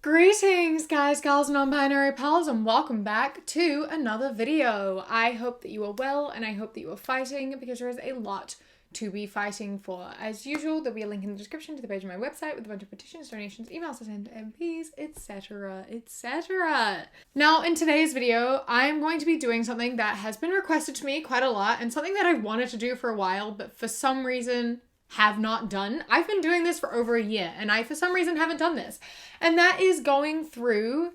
Greetings guys, gals, non-binary pals, and welcome back to another video. I hope that you are well and I hope that you are fighting because there is a lot to be fighting for. As usual, there'll be a link in the description to the page of my website with a bunch of petitions, donations, emails to send to MPs, etc, etc. Now in today's video, I'm going to be doing something that has been requested to me quite a lot and something that I've wanted to do for a while, but for some reason have not done. I've been doing this for over a year and I for some reason haven't done this. And that is going through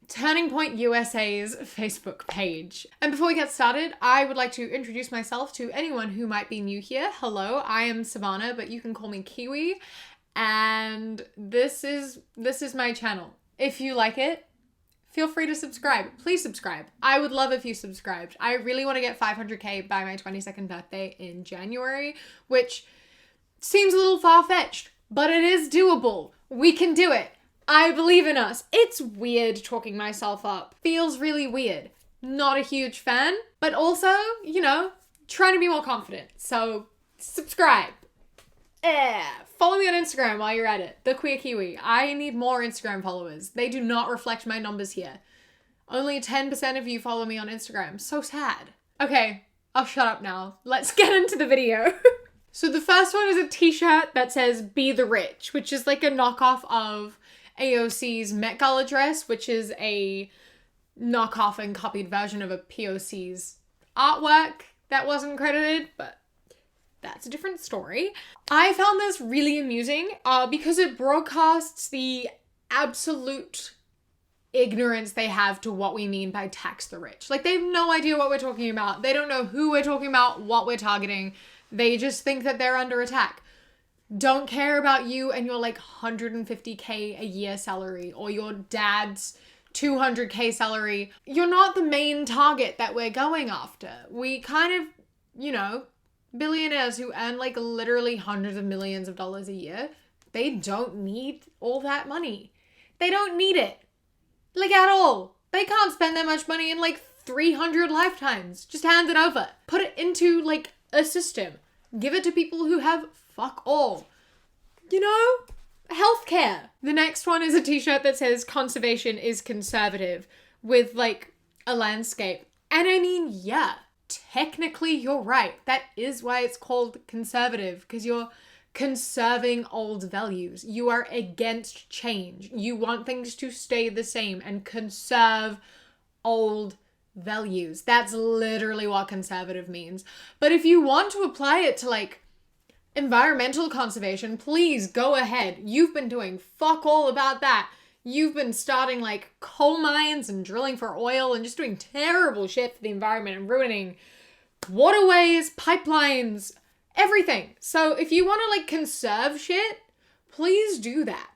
Turning Point USA's Facebook page. And before we get started, I would like to introduce myself to anyone who might be new here. Hello, I am Savannah, but you can call me Kiwi. And this is my channel. If you like it, feel free to subscribe. Please subscribe. I would love if you subscribed. I really want to get 500k by my 22nd birthday in January, which seems a little far-fetched, but it is doable. We can do it. I believe in us. It's weird talking myself up. Feels really weird. Not a huge fan, but also, you know, trying to be more confident. So subscribe. Follow me on Instagram while you're at it. The Queer Kiwi. I need more Instagram followers. They do not reflect my numbers here. Only 10% of you follow me on Instagram. So sad. Okay, I'll shut up now. Let's get into the video. So the first one is a t-shirt that says "Be the Rich," which is like a knockoff of AOC's Met Gala dress, which is a knockoff and copied version of a POC's artwork that wasn't credited, but that's a different story. I found this really amusing because it broadcasts the absolute ignorance they have to what we mean by tax the rich. Like, they have no idea what we're talking about. They don't know who we're talking about, what we're targeting. They just think that they're under attack. Don't care about you and your like 150k a year salary or your dad's 200k salary. You're not the main target that we're going after. We kind of, you know, billionaires who earn like literally hundreds of millions of dollars a year, they don't need all that money. They don't need it. Like, at all. They can't spend that much money in like 300 lifetimes. Just hand it over. Put it into like a system. Give it to people who have fuck all. You know? Healthcare. The next one is a t-shirt that says "Conservation is conservative" with like a landscape. And I mean, yeah, technically you're right. That is why it's called conservative, because you're conserving old values. You are against change. You want things to stay the same and conserve old values. That's literally what conservative means. But if you want to apply it to like environmental conservation, please go ahead. You've been doing fuck all about that. You've been starting like coal mines and drilling for oil and just doing terrible shit for the environment and ruining waterways, pipelines, everything. So if you want to like conserve shit, please do that.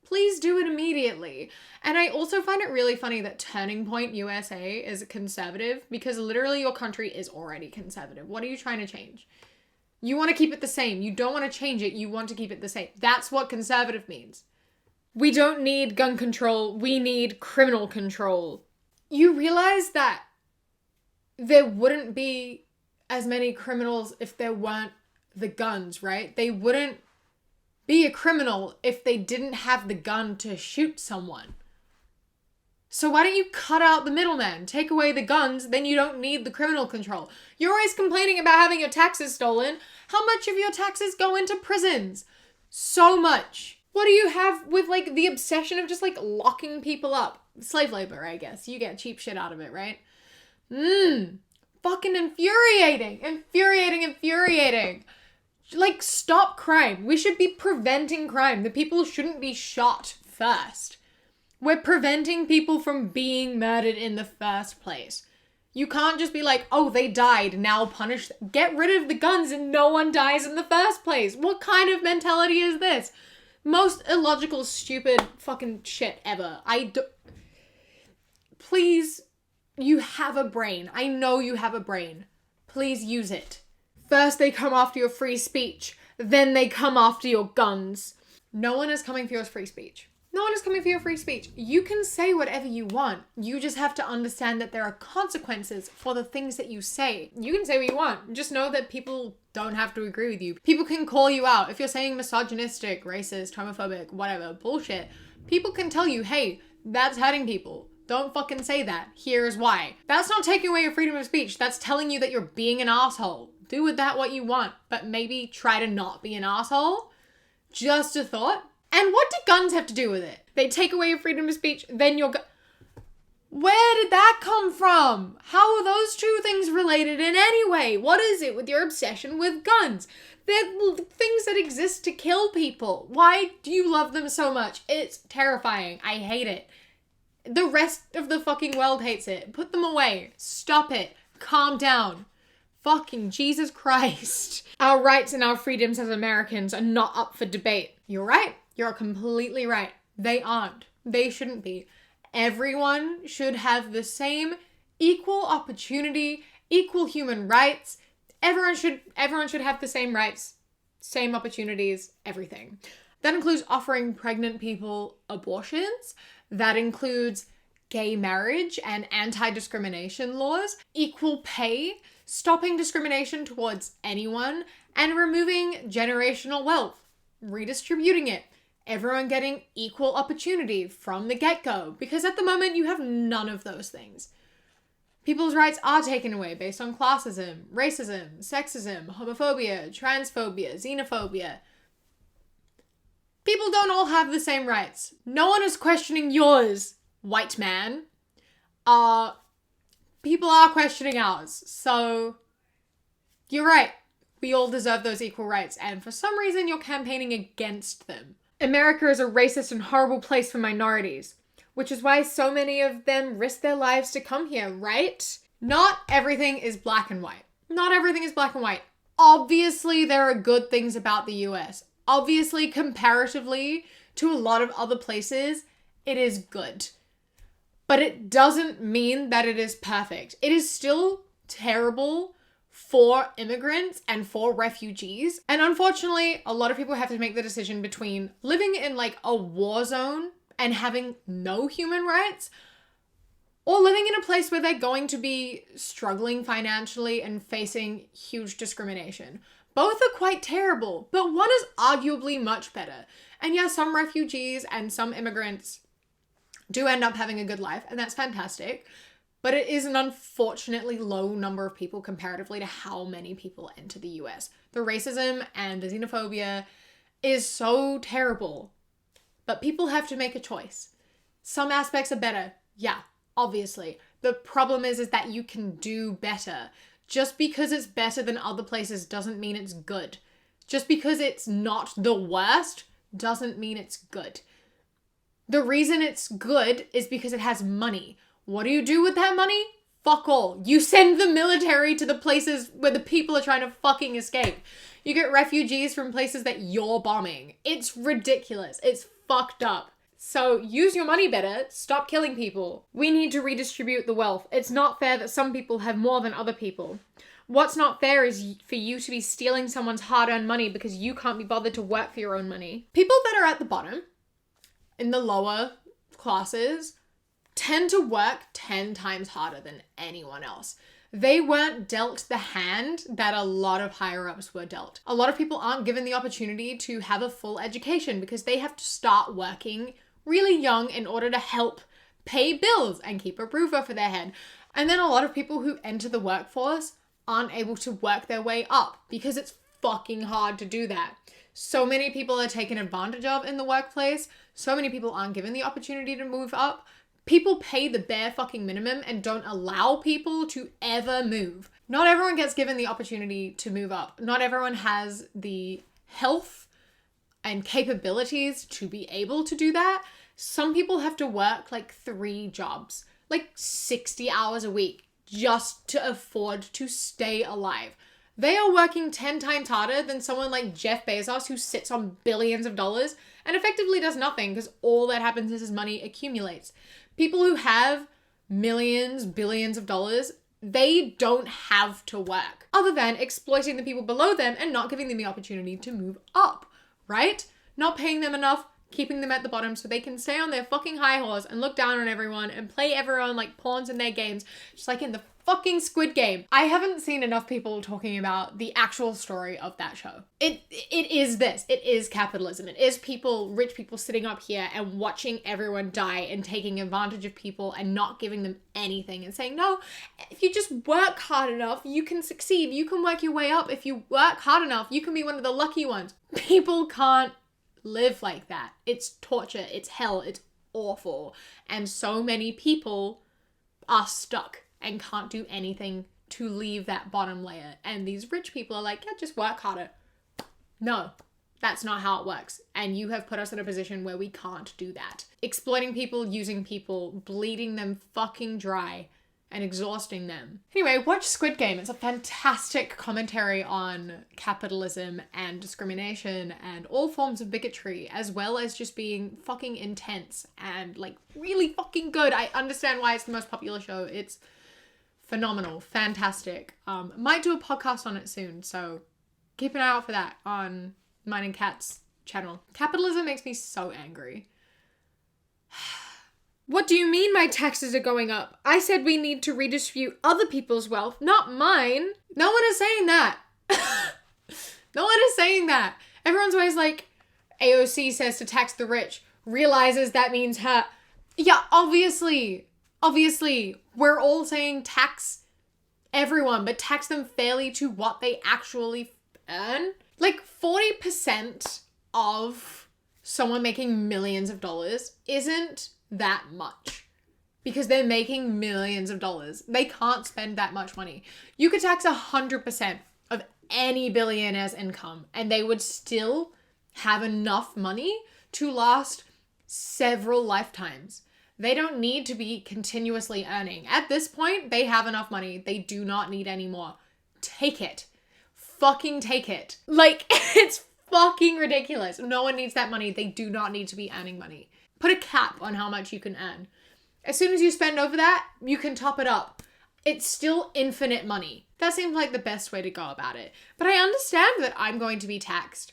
Please do it immediately. And I also find it really funny that Turning Point USA is conservative because literally your country is already conservative. What are you trying to change? You want to keep it the same. You don't want to change it. You want to keep it the same. That's what conservative means. We don't need gun control. We need criminal control. You realize that there wouldn't be as many criminals if there weren't the guns, right? They wouldn't be a criminal if they didn't have the gun to shoot someone. So why don't you cut out the middleman, take away the guns, then you don't need the criminal control. You're always complaining about having your taxes stolen. How much of your taxes go into prisons? So much. What do you have with like the obsession of just like locking people up? Slave labor, I guess. You get cheap shit out of it, right? Fucking infuriating. Infuriating. Like, stop crime. We should be preventing crime. The people shouldn't be shot first. We're preventing people from being murdered in the first place. You can't just be like, oh, they died, now punish them. Get rid of the guns and no one dies in the first place. What kind of mentality is this? Most illogical, stupid fucking shit ever. Please, you have a brain. I know you have a brain. Please use it. First they come after your free speech, then they come after your guns. No one is coming for your free speech. No one is coming for your free speech. You can say whatever you want. You just have to understand that there are consequences for the things that you say. You can say what you want. Just know that people don't have to agree with you. People can call you out. If you're saying misogynistic, racist, homophobic, whatever, bullshit, People can tell you, hey, that's hurting people. Don't fucking say that. Here's why. That's not taking away your freedom of speech. That's telling you that you're being an asshole. Do with that what you want, but maybe try to not be an asshole. Just a thought. And what do guns have to do with it? They take away your freedom of speech, then you're Where did that come from? How are those two things related in any way? What is it with your obsession with guns? They're things that exist to kill people. Why do you love them so much? It's terrifying. I hate it. The rest of the fucking world hates it. Put them away. Stop it. Calm down. Fucking Jesus Christ. Our rights and our freedoms as Americans are not up for debate. You're right. You're completely right. They aren't. They shouldn't be. Everyone should have the same equal opportunity, equal human rights. Everyone should have the same rights, same opportunities, everything. That includes offering pregnant people abortions. That includes gay marriage and anti-discrimination laws, equal pay, stopping discrimination towards anyone, and removing generational wealth, redistributing it. Everyone getting equal opportunity from the get-go, because at the moment you have none of those things. People's rights are taken away based on classism, racism, sexism, homophobia, transphobia, xenophobia. People don't all have the same rights. No one is questioning yours, white man. People are questioning ours. So, you're right. We all deserve those equal rights. And for some reason, you're campaigning against them. America is a racist and horrible place for minorities, which is why so many of them risk their lives to come here, right? Not everything is black and white. Not everything is black and white. Obviously, there are good things about the US. Obviously, comparatively to a lot of other places, it is good. But it doesn't mean that it is perfect. It is still terrible for immigrants and for refugees. And unfortunately, a lot of people have to make the decision between living in like a war zone and having no human rights, or living in a place where they're going to be struggling financially and facing huge discrimination. Both are quite terrible, but one is arguably much better. And yeah, some refugees and some immigrants do end up having a good life, and that's fantastic. But it is an unfortunately low number of people comparatively to how many people enter the US. The racism and the xenophobia is so terrible. But people have to make a choice. Some aspects are better. Yeah, obviously. The problem is that you can do better. Just because it's better than other places doesn't mean it's good. Just because it's not the worst doesn't mean it's good. The reason it's good is because it has money. What do you do with that money? Fuck all. You send the military to the places where the people are trying to fucking escape. You get refugees from places that you're bombing. It's ridiculous. It's fucked up. So use your money better. Stop killing people. We need to redistribute the wealth. It's not fair that some people have more than other people. What's not fair is for you to be stealing someone's hard-earned money because you can't be bothered to work for your own money. People that are at the bottom, in the lower classes, tend to work 10 times harder than anyone else. They weren't dealt the hand that a lot of higher ups were dealt. A lot of people aren't given the opportunity to have a full education because they have to start working really young in order to help pay bills and keep a roof over their head. And then a lot of people who enter the workforce aren't able to work their way up because it's fucking hard to do that. So many people are taken advantage of in the workplace. So many people aren't given the opportunity to move up. People pay the bare fucking minimum and don't allow people to ever move. Not everyone gets given the opportunity to move up. Not everyone has the health and capabilities to be able to do that. Some people have to work like 3 jobs, like 60 hours a week just to afford to stay alive. They are working 10 times harder than someone like Jeff Bezos, who sits on billions of dollars and effectively does nothing because all that happens is his money accumulates. People who have millions, billions of dollars, they don't have to work other than exploiting the people below them and not giving them the opportunity to move up, right? Not paying them enough, keeping them at the bottom so they can stay on their fucking high horse and look down on everyone and play everyone like pawns in their games, just like in the fucking Squid Game. I haven't seen enough people talking about the actual story of that show. It is this. It is capitalism. It is rich people sitting up here and watching everyone die and taking advantage of people and not giving them anything and saying, no, if you just work hard enough, you can succeed. You can work your way up. If you work hard enough, you can be one of the lucky ones. People can't live like that. It's torture. It's hell. It's awful. And so many people are stuck and can't do anything to leave that bottom layer. And these rich people are like, yeah, just work harder. No, that's not how it works. And you have put us in a position where we can't do that. Exploiting people, using people, bleeding them fucking dry and exhausting them. Anyway, watch Squid Game. It's a fantastic commentary on capitalism and discrimination and all forms of bigotry, as well as just being fucking intense and like really fucking good. I understand why it's the most popular show. It's phenomenal, fantastic. Might do a podcast on it soon, so keep an eye out for that on mine and Kat's channel. Capitalism makes me so angry. What do you mean my taxes are going up? I said we need to redistribute other people's wealth, not mine. No one is saying that. No one is saying that. Everyone's always like, AOC says to tax the rich, realizes that means her. Yeah, obviously, we're all saying tax everyone, but tax them fairly to what they actually earn. Like 40% of someone making millions of dollars isn't that much because they're making millions of dollars. They can't spend that much money. You could tax 100% of any billionaire's income and they would still have enough money to last several lifetimes. They don't need to be continuously earning. At this point, they have enough money. They do not need any more. Take it. Fucking take it. Like, it's fucking ridiculous. No one needs that money. They do not need to be earning money. Put a cap on how much you can earn. As soon as you spend over that, you can top it up. It's still infinite money. That seems like the best way to go about it. But I understand that I'm going to be taxed.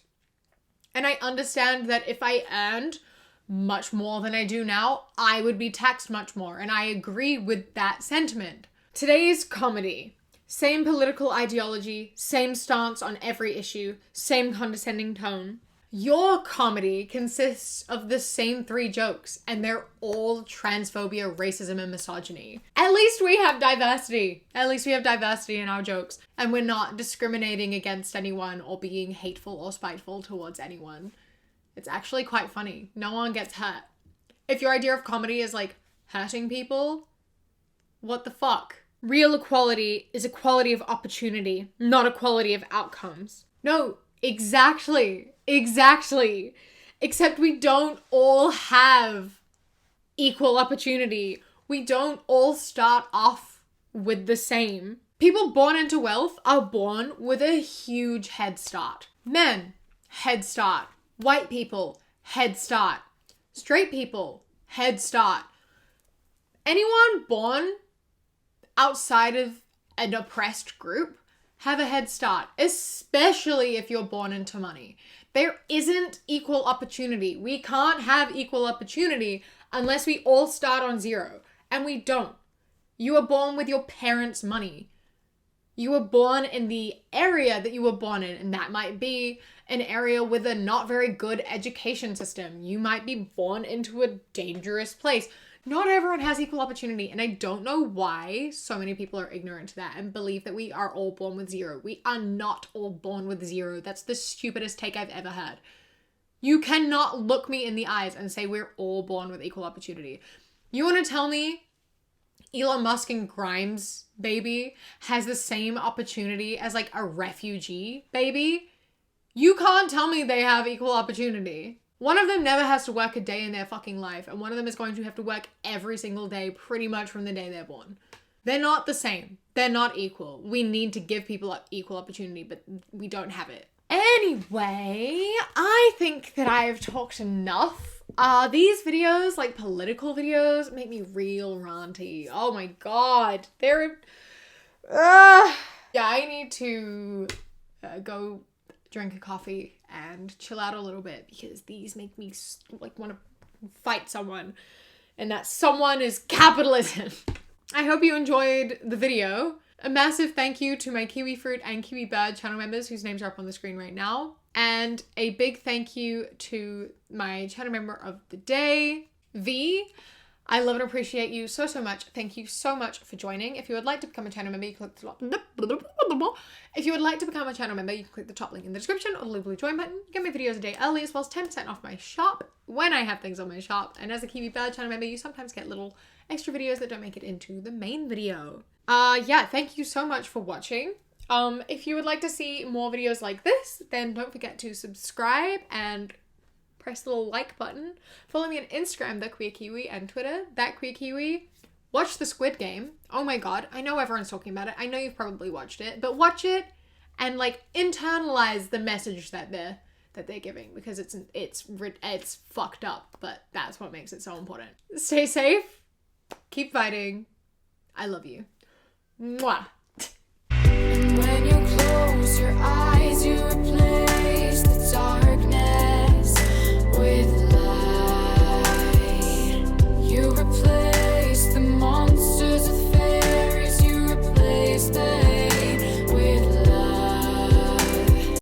And I understand that if I earned much more than I do now, I would be taxed much more. And I agree with that sentiment. Today's comedy. Same political ideology, same stance on every issue, same condescending tone. Your comedy consists of the same 3 jokes, and they're all transphobia, racism, and misogyny. At least we have diversity. At least we have diversity in our jokes, and we're not discriminating against anyone or being hateful or spiteful towards anyone. It's actually quite funny. No one gets hurt. If your idea of comedy is like hurting people, what the fuck? Real equality is equality of opportunity, not equality of outcomes. No, exactly. Except we don't all have equal opportunity. We don't all start off with the same. People born into wealth are born with a huge head start. Men, head start. White people, head start. Straight people, head start. Anyone born outside of an oppressed group have a head start, especially if you're born into money. There isn't equal opportunity. We can't have equal opportunity unless we all start on 0, and we don't. You are born with your parents' money. You were born in the area that you were born in, and that might be an area with a not very good education system. You might be born into a dangerous place. Not everyone has equal opportunity, and I don't know why so many people are ignorant to that and believe that we are all born with 0. We are not all born with 0. That's the stupidest take I've ever heard. You cannot look me in the eyes and say we're all born with equal opportunity. You want to tell me Elon Musk and Grimes' baby has the same opportunity as like a refugee baby? You can't tell me they have equal opportunity. One of them never has to work a day in their fucking life, and one of them is going to have to work every single day pretty much from the day they're born. They're not the same. They're not equal. We need to give people equal opportunity, but we don't have it. Anyway, I think that I have talked enough. These videos, like political videos, make me real ranty. Oh my god. They're... yeah, I need to go drink a coffee and chill out a little bit because these make me like want to fight someone, and that someone is capitalism. I hope you enjoyed the video. A massive thank you to my Kiwi Fruit and Kiwi Bird channel members whose names are up on the screen right now. And a big thank you to my channel member of the day, V. I love and appreciate you so much. Thank you so much for joining. If you would like to become a channel member, you can click the top. If you would like to become a channel member, you can click the top link in the description or the blue join button. You get my videos a day early as well as 10% off my shop when I have things on my shop. And as a Kiwi Bird channel member, you sometimes get little extra videos that don't make it into the main video. Yeah, thank you so much for watching. If you would like to see more videos like this, then don't forget to subscribe and press the little like button. Follow me on Instagram, The Queer Kiwi, and Twitter, That Queer Kiwi. Watch the Squid Game. Oh my god, I know everyone's talking about it. I know you've probably watched it, but watch it and like internalize the message that they're giving, because it's fucked up, but that's what makes it so important. Stay safe. Keep fighting. I love you. Mwah. And when you close your eyes, you replace the darkness with